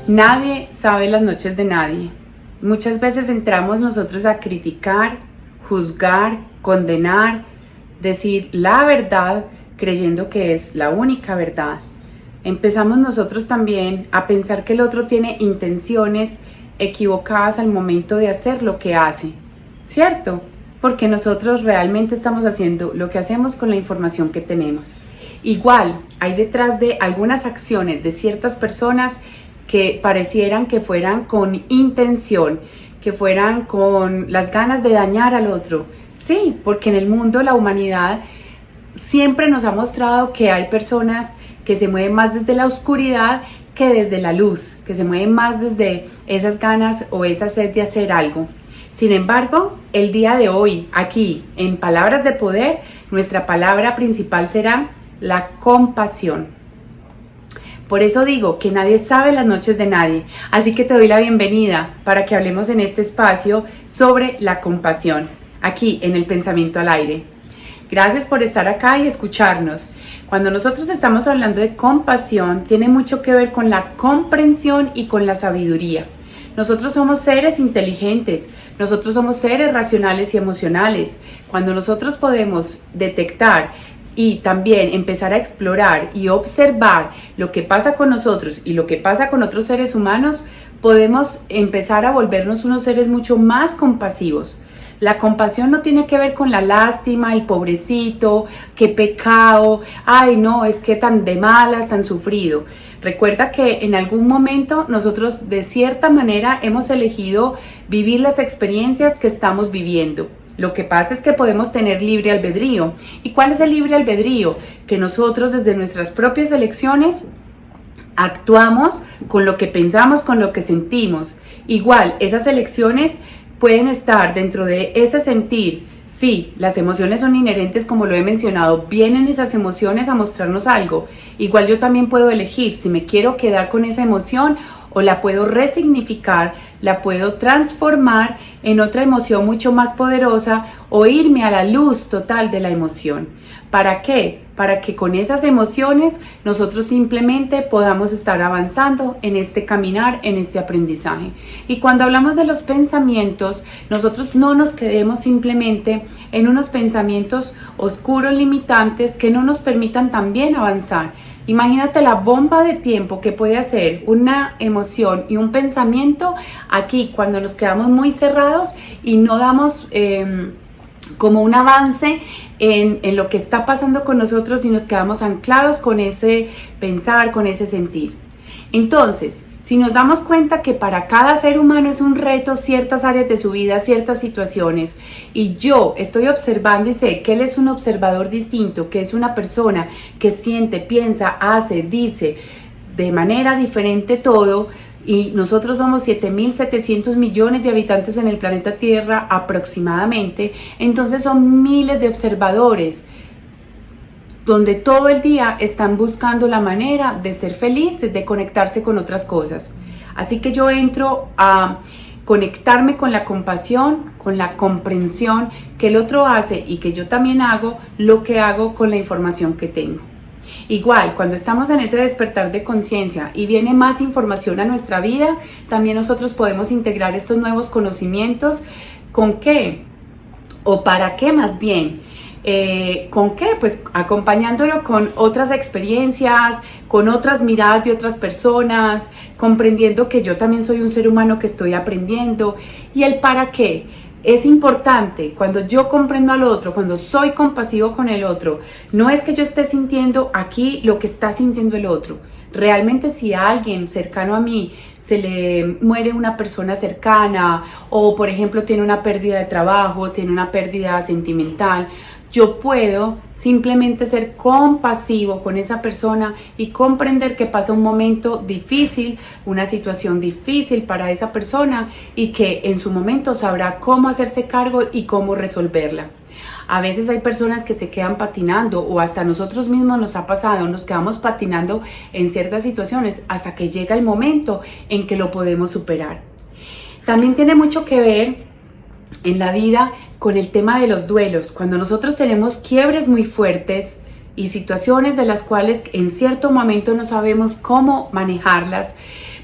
Nadie sabe las noches de nadie. Muchas veces entramos nosotros a criticar, juzgar, condenar, decir la verdad creyendo que es la única verdad. Empezamos nosotros también a pensar que el otro tiene intenciones equivocadas al momento de hacer lo que hace, ¿cierto? Porque nosotros realmente estamos haciendo lo que hacemos con la información que tenemos. Igual, hay detrás de algunas acciones de ciertas personas que parecieran que fueran con intención, que fueran con las ganas de dañar al otro. Sí, porque en el mundo la humanidad siempre nos ha mostrado que hay personas que se mueven más desde la oscuridad que desde la luz, que se mueven más desde esas ganas o esa sed de hacer algo. Sin embargo, el día de hoy, aquí, en Palabras de Poder, nuestra palabra principal será la compasión. Por eso digo que nadie sabe las noches de nadie, así que te doy la bienvenida para que hablemos en este espacio sobre la compasión, aquí en el Pensamiento al Aire. Gracias por estar acá y escucharnos. Cuando nosotros estamos hablando de compasión, tiene mucho que ver con la comprensión y con la sabiduría. Nosotros somos seres inteligentes, nosotros somos seres racionales y emocionales. Cuando nosotros podemos detectar y también empezar a explorar y observar lo que pasa con nosotros y lo que pasa con otros seres humanos, podemos empezar a volvernos unos seres mucho más compasivos. La compasión no tiene que ver con la lástima, el pobrecito, qué pecado, ay no, es que tan de malas, tan sufrido. Recuerda que en algún momento nosotros de cierta manera hemos elegido vivir las experiencias que estamos viviendo. Lo que pasa es que podemos tener libre albedrío. ¿Y cuál es el libre albedrío? Que nosotros desde nuestras propias elecciones actuamos con lo que pensamos, con lo que sentimos. Igual, esas elecciones pueden estar dentro de ese sentir. Sí, las emociones son inherentes, como lo he mencionado, vienen esas emociones a mostrarnos algo. Igual yo también puedo elegir si me quiero quedar con esa emoción o la puedo resignificar, la puedo transformar en otra emoción mucho más poderosa o irme a la luz total de la emoción. ¿Para qué? Para que con esas emociones nosotros simplemente podamos estar avanzando en este caminar, en este aprendizaje. Y cuando hablamos de los pensamientos, nosotros no nos quedemos simplemente en unos pensamientos oscuros, limitantes, que no nos permitan también avanzar. Imagínate la bomba de tiempo que puede hacer una emoción y un pensamiento aquí cuando nos quedamos muy cerrados y no damos como un avance en lo que está pasando con nosotros y nos quedamos anclados con ese pensar, con ese sentir. Entonces, si nos damos cuenta que para cada ser humano es un reto ciertas áreas de su vida, ciertas situaciones, y yo estoy observando y sé que él es un observador distinto, que es una persona que siente, piensa, hace, dice de manera diferente todo, y nosotros somos 7.700 millones de habitantes en el planeta Tierra aproximadamente, entonces son miles de observadores donde todo el día están buscando la manera de ser felices, de conectarse con otras cosas. Así que yo entro a conectarme con la compasión, con la comprensión que el otro hace y que yo también hago lo que hago con la información que tengo. Igual, cuando estamos en ese despertar de conciencia y viene más información a nuestra vida, también nosotros podemos integrar estos nuevos conocimientos. ¿Con qué? ¿O para qué más bien? ¿Con qué? Pues acompañándolo con otras experiencias, con otras miradas de otras personas, comprendiendo que yo también soy un ser humano que estoy aprendiendo. ¿Y el para qué? Es importante cuando yo comprendo al otro, cuando soy compasivo con el otro, no es que yo esté sintiendo aquí lo que está sintiendo el otro. Realmente si a alguien cercano a mí se le muere una persona cercana o por ejemplo tiene una pérdida de trabajo, tiene una pérdida sentimental, yo puedo simplemente ser compasivo con esa persona y comprender que pasa un momento difícil, una situación difícil para esa persona y que en su momento sabrá cómo hacerse cargo y cómo resolverla. A veces hay personas que se quedan patinando o hasta nosotros mismos nos ha pasado, nos quedamos patinando en ciertas situaciones hasta que llega el momento en que lo podemos superar. También tiene mucho que ver en la vida con el tema de los duelos. Cuando nosotros tenemos quiebres muy fuertes y situaciones de las cuales en cierto momento no sabemos cómo manejarlas,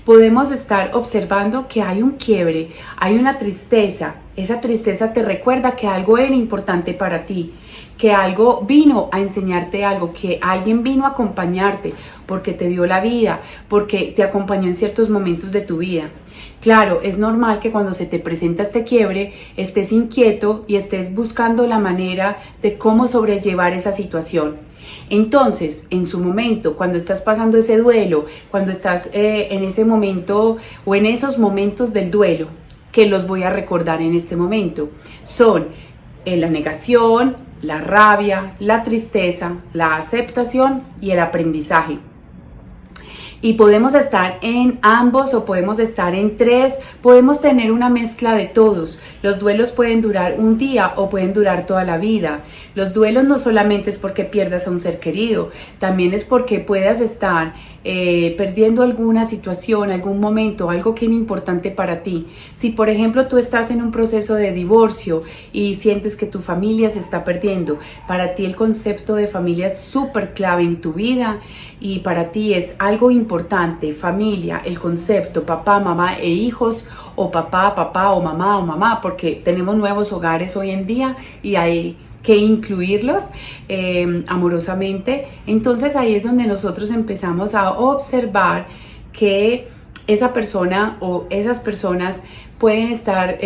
Podemos estar observando que hay un quiebre, hay una tristeza. Esa tristeza te recuerda que algo era importante para ti, que algo vino a enseñarte algo, que alguien vino a acompañarte porque te dio la vida, porque te acompañó en ciertos momentos de tu vida. Claro, es normal que cuando se te presenta este quiebre estés inquieto y estés buscando la manera de cómo sobrellevar esa situación. Entonces, en su momento, cuando estás pasando ese duelo, cuando estás en ese momento o en esos momentos del duelo, que los voy a recordar en este momento, son la negación, la rabia, la tristeza, la aceptación y el aprendizaje. Y podemos estar en ambos o podemos estar en tres, podemos tener una mezcla de todos. Los duelos pueden durar un día o pueden durar toda la vida. Los duelos no solamente es porque pierdas a un ser querido, también es porque puedas estar perdiendo alguna situación, algún momento, algo que es importante para ti. Si por ejemplo tú estás en un proceso de divorcio y sientes que tu familia se está perdiendo, para ti el concepto de familia es súper clave en tu vida y para ti es algo importante, familia, el concepto papá, mamá e hijos, o papá o mamá, porque tenemos nuevos hogares hoy en día y hay que incluirlos amorosamente. Entonces ahí es donde nosotros empezamos a observar que esa persona o esas personas pueden estar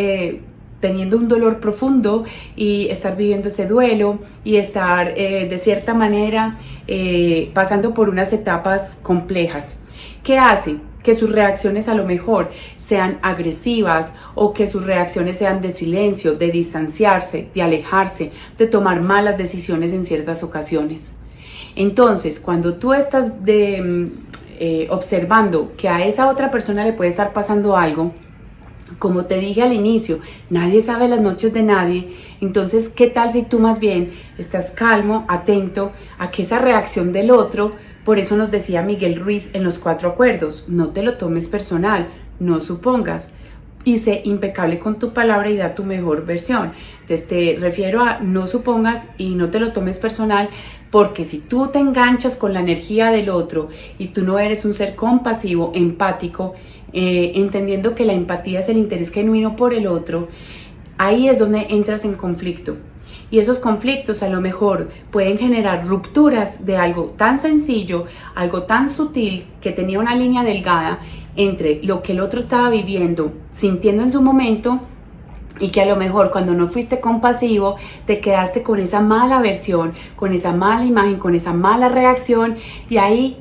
teniendo un dolor profundo y estar viviendo ese duelo y estar de cierta manera pasando por unas etapas complejas. ¿Qué hace? Que sus reacciones a lo mejor sean agresivas o que sus reacciones sean de silencio, de distanciarse, de alejarse, de tomar malas decisiones en ciertas ocasiones. Entonces, cuando tú estás observando que a esa otra persona le puede estar pasando algo, como te dije al inicio, nadie sabe las noches de nadie. Entonces, ¿qué tal si tú más bien estás calmo, atento a que esa reacción del otro? Por eso nos decía Miguel Ruiz en los 4 acuerdos, no te lo tomes personal, no supongas y sé impecable con tu palabra y da tu mejor versión. Entonces te refiero a no supongas y no te lo tomes personal, porque si tú te enganchas con la energía del otro y tú no eres un ser compasivo, empático, entendiendo que la empatía es el interés genuino por el otro, ahí es donde entras en conflicto. Y esos conflictos a lo mejor pueden generar rupturas de algo tan sencillo, algo tan sutil, que tenía una línea delgada entre lo que el otro estaba viviendo, sintiendo en su momento, y que a lo mejor cuando no fuiste compasivo te quedaste con esa mala versión, con esa mala imagen, con esa mala reacción, y ahí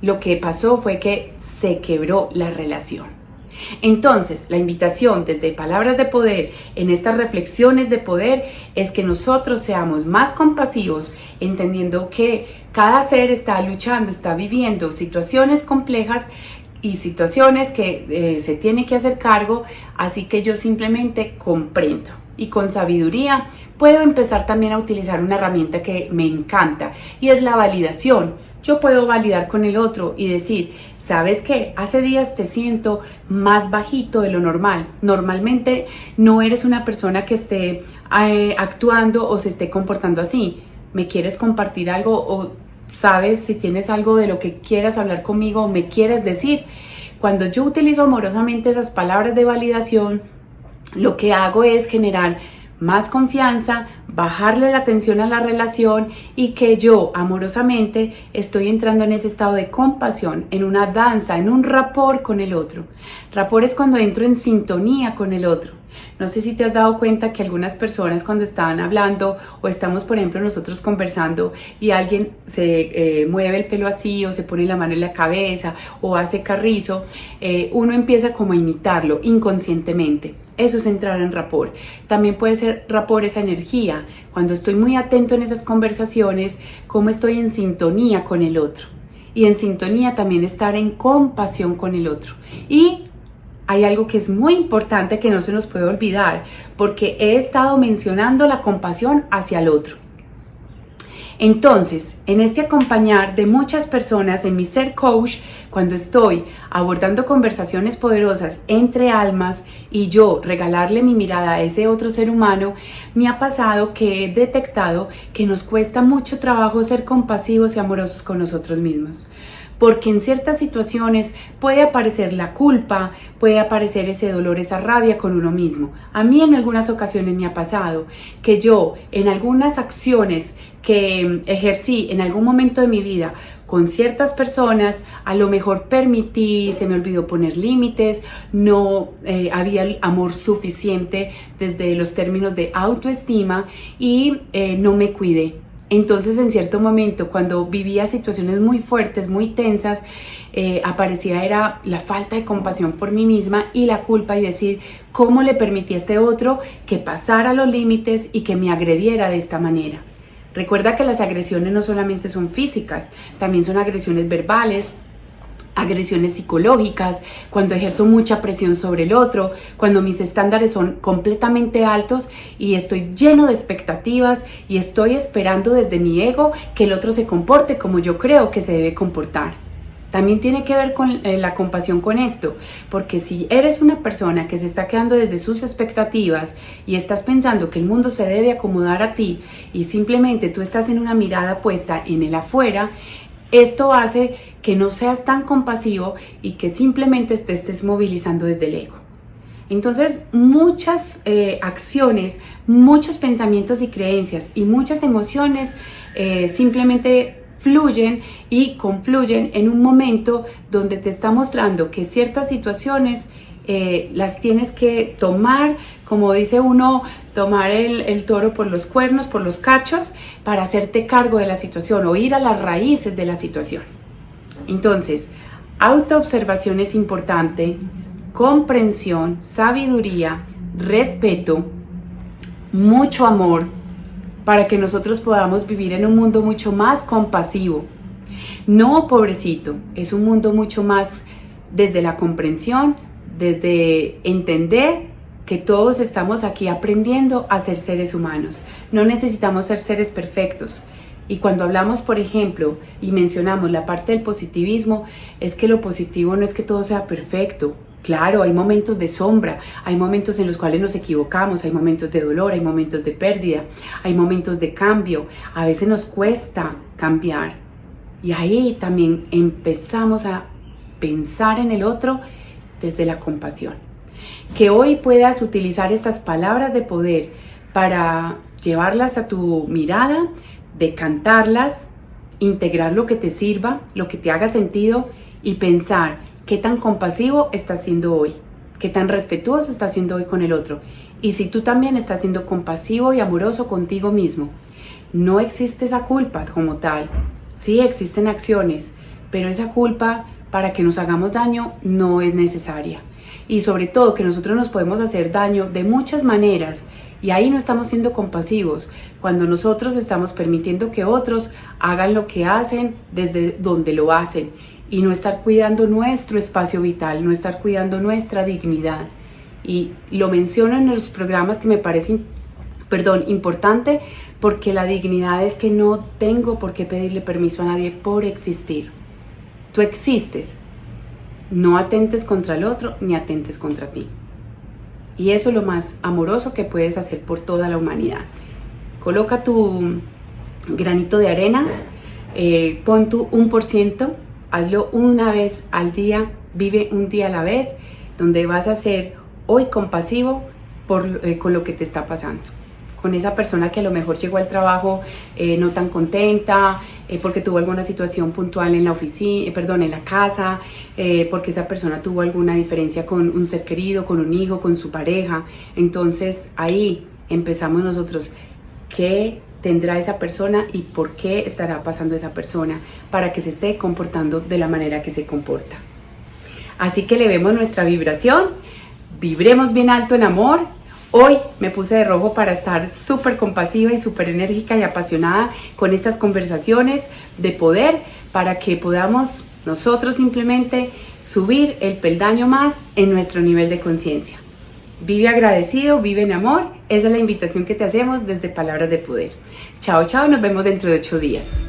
lo que pasó fue que se quebró la relación. Entonces, la invitación desde Palabras de Poder en estas reflexiones de poder es que nosotros seamos más compasivos, entendiendo que cada ser está luchando, está viviendo situaciones complejas y situaciones que se tiene que hacer cargo, así que yo simplemente comprendo y con sabiduría puedo empezar también a utilizar una herramienta que me encanta y es la validación. Yo puedo validar con el otro y decir, ¿sabes qué? Hace días te siento más bajito de lo normal. Normalmente no eres una persona que esté actuando o se esté comportando así. ¿Me quieres compartir algo o sabes si tienes algo de lo que quieras hablar conmigo o me quieres decir? Cuando yo utilizo amorosamente esas palabras de validación, lo que hago es generar más confianza, bajarle la tensión a la relación y que yo amorosamente estoy entrando en ese estado de compasión, en una danza, en un rapport con el otro. Rapport es cuando entro en sintonía con el otro. No sé si te has dado cuenta que algunas personas cuando estaban hablando o estamos por ejemplo nosotros conversando y alguien se mueve el pelo así o se pone la mano en la cabeza o hace carrizo, uno empieza como a imitarlo inconscientemente. Eso es entrar en rapport. También puede ser rapport esa energía. Cuando estoy muy atento en esas conversaciones, cómo estoy en sintonía con el otro. Y en sintonía también estar en compasión con el otro. Y hay algo que es muy importante que no se nos puede olvidar, porque he estado mencionando la compasión hacia el otro. Entonces, en este acompañar de muchas personas en mi ser coach, cuando estoy abordando conversaciones poderosas entre almas y yo regalarle mi mirada a ese otro ser humano, me ha pasado que he detectado que nos cuesta mucho trabajo ser compasivos y amorosos con nosotros mismos. Porque en ciertas situaciones puede aparecer la culpa, puede aparecer ese dolor, esa rabia con uno mismo. A mí en algunas ocasiones me ha pasado que yo en algunas acciones que ejercí en algún momento de mi vida con ciertas personas, a lo mejor permití, se me olvidó poner límites, no había el amor suficiente desde los términos de autoestima y no me cuidé. Entonces, en cierto momento, cuando vivía situaciones muy fuertes, muy tensas, aparecía era la falta de compasión por mí misma y la culpa y decir cómo le permití a este otro que pasara los límites y que me agrediera de esta manera. Recuerda que las agresiones no solamente son físicas, también son agresiones verbales, agresiones psicológicas, cuando ejerzo mucha presión sobre el otro, cuando mis estándares son completamente altos y estoy lleno de expectativas y estoy esperando desde mi ego que el otro se comporte como yo creo que se debe comportar. También tiene que ver con la compasión con esto, porque si eres una persona que se está quedando desde sus expectativas y estás pensando que el mundo se debe acomodar a ti y simplemente tú estás en una mirada puesta en el afuera, esto hace que no seas tan compasivo y que simplemente te estés movilizando desde el ego. Entonces, muchas acciones, muchos pensamientos y creencias y muchas emociones simplemente fluyen y confluyen en un momento donde te está mostrando que ciertas situaciones las tienes que tomar, como dice uno, tomar el toro por los cuernos, por los cachos, para hacerte cargo de la situación o ir a las raíces de la situación. Entonces, autoobservación es importante, comprensión, sabiduría, respeto, mucho amor, para que nosotros podamos vivir en un mundo mucho más compasivo. No pobrecito, es un mundo mucho más desde la comprensión, desde entender que todos estamos aquí aprendiendo a ser seres humanos. No necesitamos ser seres perfectos. Y cuando hablamos, por ejemplo, y mencionamos la parte del positivismo, es que lo positivo no es que todo sea perfecto. Claro, hay momentos de sombra, hay momentos en los cuales nos equivocamos, hay momentos de dolor, hay momentos de pérdida, hay momentos de cambio. A veces nos cuesta cambiar. Y ahí también empezamos a pensar en el otro desde la compasión. Que hoy puedas utilizar estas palabras de poder para llevarlas a tu mirada, decantarlas, integrar lo que te sirva, lo que te haga sentido y pensar qué tan compasivo estás siendo hoy, qué tan respetuoso estás siendo hoy con el otro. Y si tú también estás siendo compasivo y amoroso contigo mismo, no existe esa culpa como tal. Sí existen acciones, pero esa culpa para que nos hagamos daño no es necesaria. Y sobre todo que nosotros nos podemos hacer daño de muchas maneras y ahí no estamos siendo compasivos cuando nosotros estamos permitiendo que otros hagan lo que hacen desde donde lo hacen y no estar cuidando nuestro espacio vital, no estar cuidando nuestra dignidad. Y lo menciono en los programas que me parece importante porque la dignidad es que no tengo por qué pedirle permiso a nadie por existir. Tú existes. No atentes contra el otro ni atentes contra ti. Y eso es lo más amoroso que puedes hacer por toda la humanidad. Coloca tu granito de arena, pon tu 1%, hazlo una vez al día, vive un día a la vez, donde vas a ser hoy compasivo con lo que te está pasando. Con esa persona que a lo mejor llegó al trabajo no tan contenta, porque tuvo alguna situación puntual en la oficina, en la casa, porque esa persona tuvo alguna diferencia con un ser querido, con un hijo, con su pareja. Entonces ahí empezamos nosotros, ¿qué tendrá esa persona y por qué estará pasando esa persona para que se esté comportando de la manera que se comporta? Así que elevemos nuestra vibración, vibremos bien alto en amor. Hoy me puse de rojo para estar súper compasiva y súper enérgica y apasionada con estas conversaciones de poder para que podamos nosotros simplemente subir el peldaño más en nuestro nivel de conciencia. Vive agradecido, vive en amor. Esa es la invitación que te hacemos desde Palabras de Poder. Chao, chao, nos vemos dentro de 8 días.